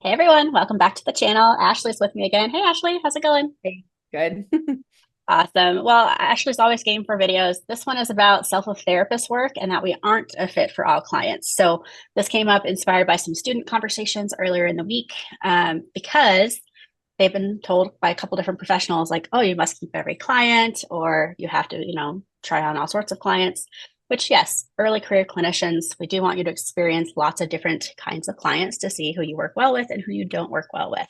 Hey everyone, welcome back to the channel. Ashley's with me again. Hey Ashley, how's it going? Hey, good. Awesome. Well, Ashley's always game for videos. This one is about self-therapist work and that we aren't a fit for all clients. So this came up inspired by some student conversations earlier in the week because they've been told by a couple different professionals like, oh, you must keep every client or you have to, try on all sorts of clients. Which, yes, early career clinicians, we do want you to experience lots of different kinds of clients to see who you work well with and who you don't work well with.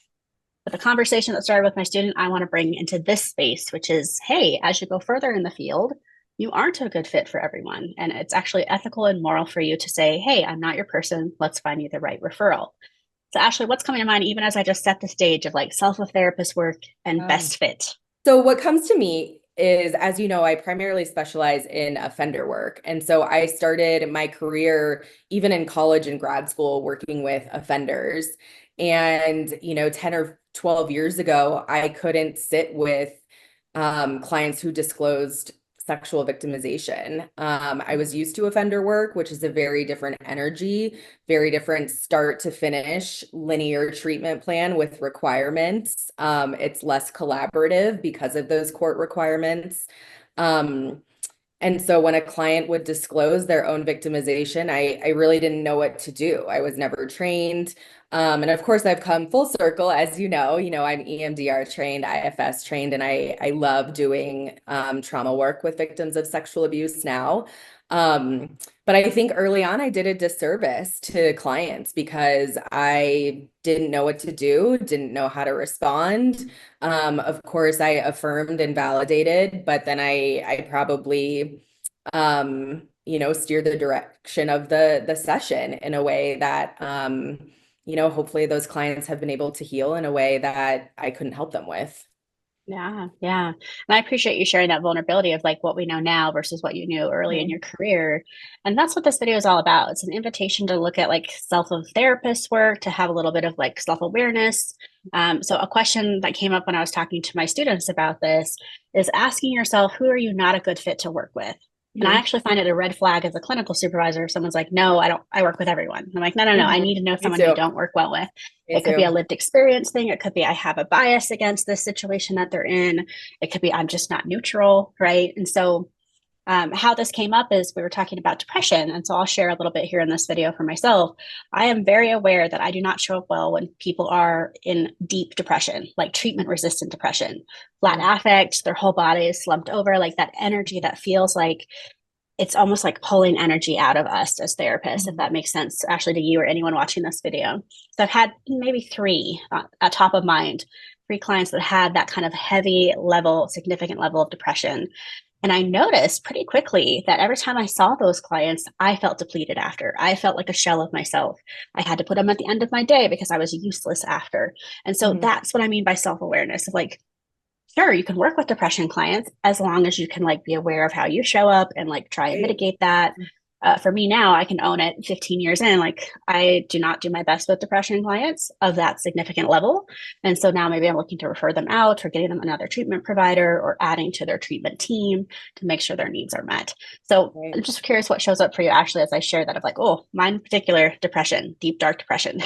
But the conversation that started with my student, I want to bring into this space, which is hey, as you go further in the field, you aren't a good fit for everyone. And it's actually ethical and moral for you to say, hey, I'm not your person. Let's find you the right referral. So, Ashley, what's coming to mind, even as I just set the stage of like self therapist work and Um, best fit? so what comes to me is, as you know, I primarily specialize in offender work. And so I started my career even in college and grad school working with offenders. And, 10 or 12 years ago, I couldn't sit with clients who disclosed sexual victimization. I was used to offender work, which is a very different energy, very different start to finish linear treatment plan with requirements. It's less collaborative because of those court requirements. Um, and so when a client would disclose their own victimization, I really didn't know what to do. I was never trained. And of course, I've come full circle, as I'm EMDR trained, IFS trained, and I love doing trauma work with victims of sexual abuse now. But I think early on, I did a disservice to clients because I didn't know what to do, didn't know how to respond. Of course, I affirmed and validated, but then I probably steer the direction of the session in a way that hopefully those clients have been able to heal in a way that I couldn't help them with. Yeah, yeah. And I appreciate you sharing that vulnerability of like what we know now versus what you knew early in your Mhm. career. And that's what this video is all about. It's an invitation to look at like self of therapist work, to have a little bit of like self-awareness. So a question that came up when I was talking to my students about this is asking yourself, who are you not a good fit to work with? And I Mhm. actually find it a red flag as a clinical supervisor if someone's like, no, I don't, I work with everyone. I'm like, no, no, no, I Mhm. need to know Me someone you too. don't work well with. Me It could be a too. lived experience thing. It could be I have a bias against this situation that they're in. It could be I'm just not neutral, right? And so, how this came up is we were talking about depression. And so I'll share a little bit here in this video for myself. I am very aware that I do not show up well when people are in deep depression, like treatment resistant depression, flat Mhm. affect, their whole body is slumped over, like that energy that feels like it's almost like pulling energy out of us as therapists, if Mhm. that makes sense, actually, to you or anyone watching this video. So I've had maybe three at top of mind, three clients that had that kind of heavy level, significant level of depression. And I noticed pretty quickly that every time I saw those clients, I felt depleted after. I felt like a shell of myself. I had to put them at the end of my day because I was useless after. And so Mhm. that's what I mean by self awareness of like, sure, you can work with depression clients as long as you can like be aware of how you show up and like try and Right. mitigate that. For me now, I can own it 15 years in. Like, I do not do my best with depression clients of that significant level. And so now maybe I'm looking to refer them out or getting them another treatment provider or adding to their treatment team to make sure their needs are met. So Right. I'm just curious what shows up for you, Ashley, as I share that of like, oh, mine in particular, depression, deep, dark depression.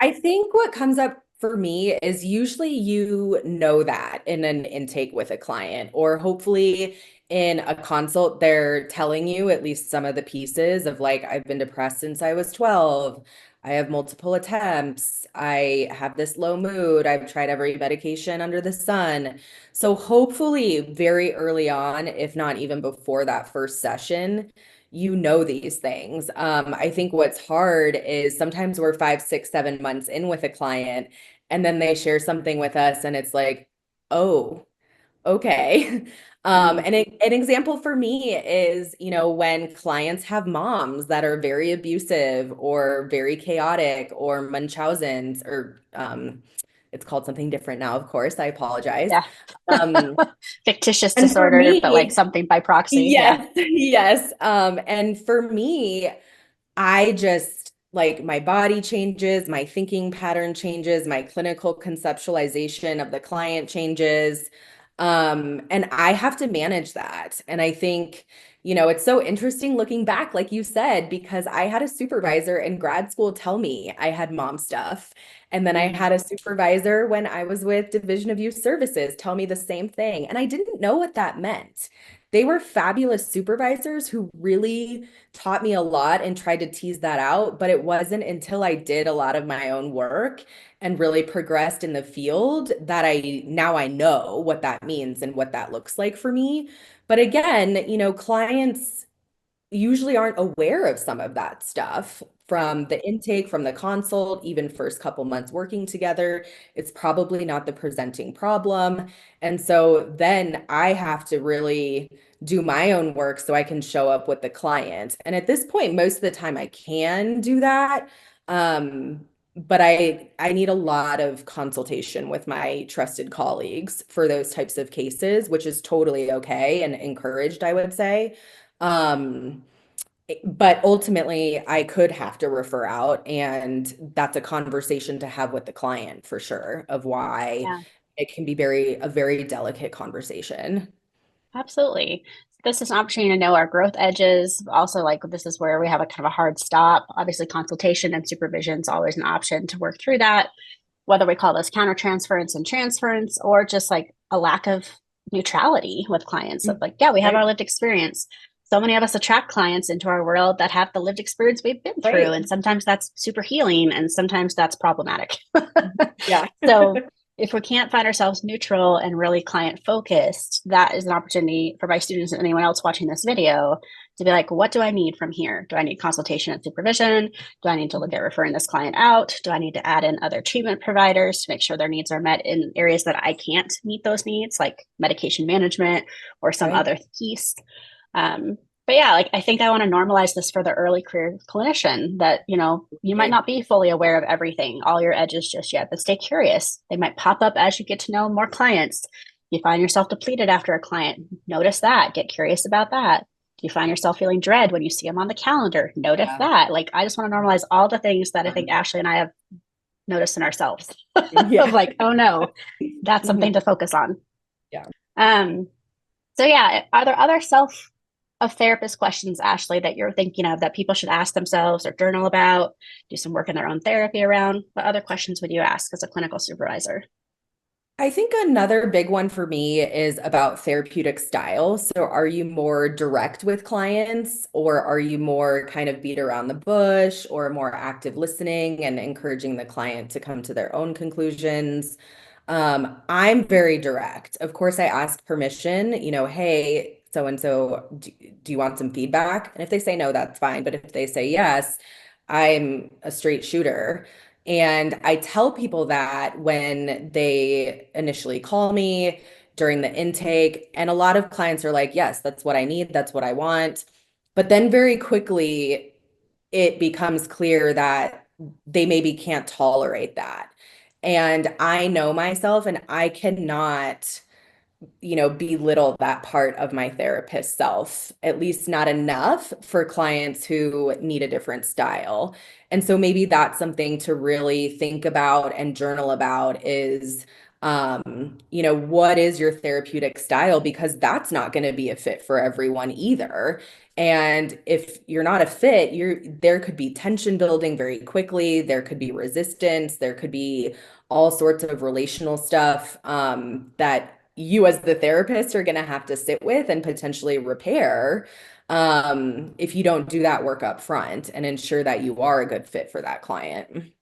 I think what comes up for me is usually you know that in an intake with a client, or hopefully in a consult, they're telling you at least some of the pieces of like, I've been depressed since I was 12. I have multiple attempts. I have this low mood. I've tried every medication under the sun. So hopefully, very early on, if not even before that first session, you know these things. I think what's hard is sometimes we're 5, 6, 7 months in with a client, and then they share something with us, and it's like, oh, okay. Mm, An example for me is, when clients have moms that are very abusive or very chaotic or Munchausen's or it's called something different now, of course. I apologize. yeah. Um, Fictitious and for disorder, but like me, something by proxy. Yeah. yes, yes. And for me, I just like my body changes, my thinking pattern changes, my clinical conceptualization of the client changes. And I have to manage that. And I think, it's so interesting looking back, like you said, because I had a supervisor in grad school tell me I had mom stuff. And then I Mm, had a supervisor when I was with Division of Youth Services tell me the same thing. And I didn't know what that meant. They were fabulous supervisors who really taught me a lot and tried to tease that out. But it wasn't until I did a lot of my own work and really progressed in the field that I know what that means and what that looks like for me. But again, clients usually aren't aware of some of that stuff right. from the intake, from the consult, even first couple months working together. It's probably not the presenting problem. And so then I have to really do my own work so I can show up with the client. And at this point, most of the time I can do that. Um, but I need a lot of consultation with my trusted colleagues for those types of cases, which is totally okay and encouraged, I would say. Um, but ultimately, I could have to refer out, and that's a conversation to have with the client for sure of why Yeah, it can be a very delicate conversation. absolutely. This is an opportunity to know our growth edges. Also, like this is where we have a kind of a hard stop. Obviously, consultation and supervision is always an option to work through that, whether we call this countertransference and transference or just like a lack of neutrality with clients of like, yeah, we have our Right, lived experience. So many of us attract clients into our world that have the lived experience we've been through. right. And sometimes that's super healing and sometimes that's problematic. Yeah. So if we can't find ourselves neutral and really client focused, that is an opportunity for my students and anyone else watching this video to be like, what do I need from here? Do I need consultation and supervision? Do I need to look at referring this client out? Do I need to add in other treatment providers to make sure their needs are met in areas that I can't meet those needs, like medication management or some Right. other piece? Um, but yeah, like I think I want to normalize this for the early career clinician that, you might Right. not be fully aware of everything, all your edges just yet, but stay curious. They might pop up as you get to know more clients. You find yourself depleted after a client, notice that, get curious about that. Do you find yourself feeling dread when you see them on the calendar? Notice Yeah. that. Like, I just want to normalize all the things that I think Ashley and I have noticed in ourselves of Yeah. like, oh no, that's Mhm. something to focus on. Yeah. Um, so yeah, are there other self of therapist questions, Ashley, that you're thinking of that people should ask themselves or journal about, do some work in their own therapy around? What other questions would you ask as a clinical supervisor? I think another big one for me is about therapeutic style. So, are you more direct with clients, or are you more kind of beat around the bush, or more active listening and encouraging the client to come to their own conclusions? I'm very direct. Of course, I ask permission, hey, so and so, do you want some feedback? And if they say no, that's fine. But if they say yes, I'm a straight shooter. And I tell people that when they initially call me during the intake. And a lot of clients are like, yes, that's what I need. That's what I want. But then very quickly, it becomes clear that they maybe can't tolerate that. And I know myself, and I cannot belittle that part of my therapist self, at least not enough for clients who need a different style. And so maybe that's something to really think about and journal about is, what is your therapeutic style? Because that's not going to be a fit for everyone either. And if you're not a fit, there could be tension building very quickly. There could be resistance. There could be all sorts of relational stuff that you as the therapist are going to have to sit with and potentially repair if you don't do that work up front and ensure that you are a good fit for that client.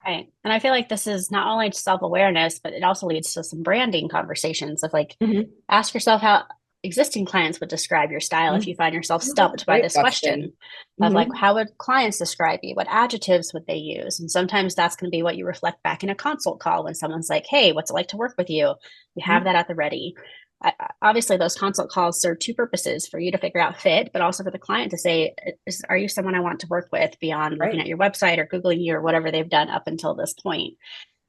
Right. And I feel like this is not only self-awareness, but it also leads to some branding conversations of like, Mhm. ask yourself how existing clients would describe your style if you Mhm. find yourself Oh, that's a stumped by great this question question. of like, Mhm. how would clients describe you? What adjectives would they use? And sometimes that's going to be what you reflect back in a consult call when someone's like, hey, what's it like to work with you? You have Mhm. that at the ready. Obviously, those consult calls serve two purposes for you to figure out fit, but also for the client to say, are you someone I want to work with beyond looking Right. at your website or Googling you or whatever they've done up until this point?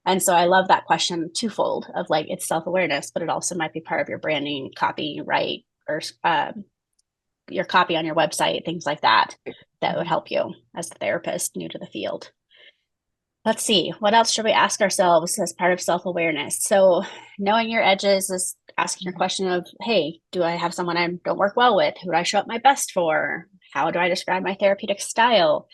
And so I love that question twofold of like, it's self awareness, but it also might be part of your branding, copy, right? Or your copy on your website, things like that, that would Mhm. help you as a therapist new to the field. Let's see, what else should we ask ourselves as part of self-awareness? So, knowing your edges is asking your question of, hey, do I have someone I don't work well with? Who do I show up my best for? How do I describe my therapeutic style?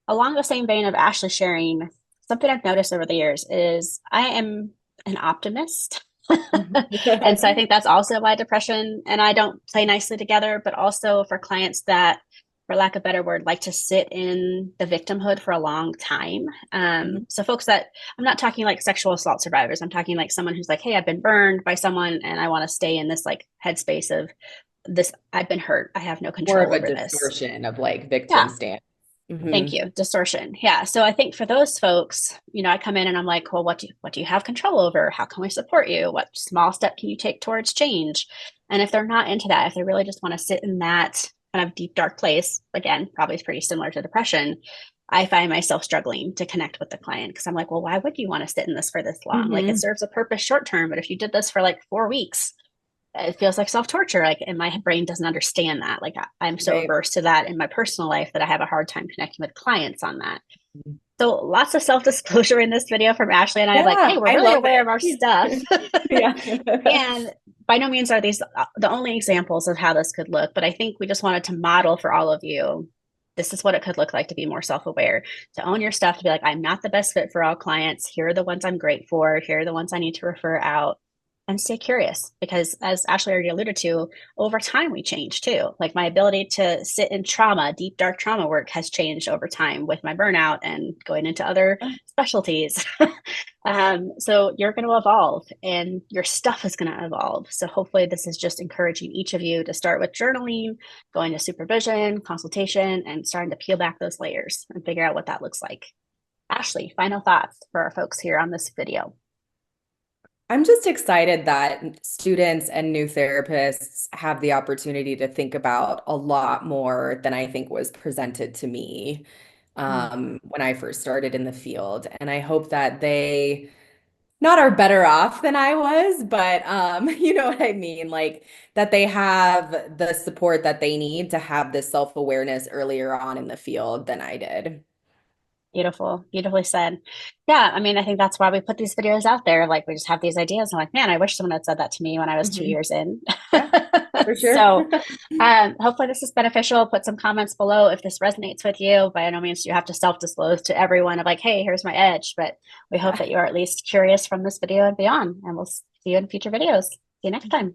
Along the same vein of Ashley sharing, something I've noticed over the years is I am an optimist. And so I think that's also why depression and I don't play nicely together, but also for clients that, for lack of a better word, like to sit in the victimhood for a long time. So folks that I'm not talking like sexual assault survivors. I'm talking like someone who's like, hey, I've been burned by someone and I want to stay in this like headspace of this, I've been hurt. I have no More of control a over this. distortion of like victim Yeah. stance. Thank you. Distortion. Yeah. So I think for those folks, I come in and I'm like, well, what do you have control over? How can we support you? What small step can you take towards change? And if they're not into that, if they really just want to sit in that kind of deep, dark place, again, probably pretty similar to depression, I find myself struggling to connect with the client because I'm like, well, why would you want to sit in this for this long? Like it Hmm. serves a purpose short term, but if you did this for like 4 weeks, it feels like self-torture, like, and my brain doesn't understand that. Like I'm so Right. averse to that in my personal life that I have a hard time connecting with clients on that. So lots of self-disclosure in this video from Ashley and I, like, hey, Yeah, we're I really love aware of our stuff. it. Yeah. And by no means are these the only examples of how this could look, but I think we just wanted to model for all of you, this is what it could look like to be more self-aware, to own your stuff, to be like, I'm not the best fit for all clients. Here are the ones I'm great for. Here are the ones I need to refer out, and stay curious because as Ashley already alluded to, over time we change too. Like my ability to sit in trauma, deep dark trauma work has changed over time with my burnout and going into other specialties. So you're going to evolve and your stuff is going to evolve. So hopefully this is just encouraging each of you to start with journaling, going to supervision, consultation, and starting to peel back those layers and figure out what that looks like. Ashley, final thoughts for our folks here on this video. I'm just excited that students and new therapists have the opportunity to think about a lot more than I think was presented to me when I first started in the field. And I hope that they not are better off than I was, but you know what I mean? Like that they have the support that they need to have this self-awareness earlier on in the field than I did. Beautiful, beautifully said. Yeah, I mean, I think that's why we put these videos out there. Like, we just have these ideas. I'm like, man, I wish someone had said that to me when I was two Mhm. years in. Yeah, for sure. So, hopefully, this is beneficial. Put some comments below if this resonates with you. By no means do you have to self-disclose to everyone of like, hey, here's my edge. But we hope Yeah. that you are at least curious from this video and beyond. And we'll see you in future videos. See you next time.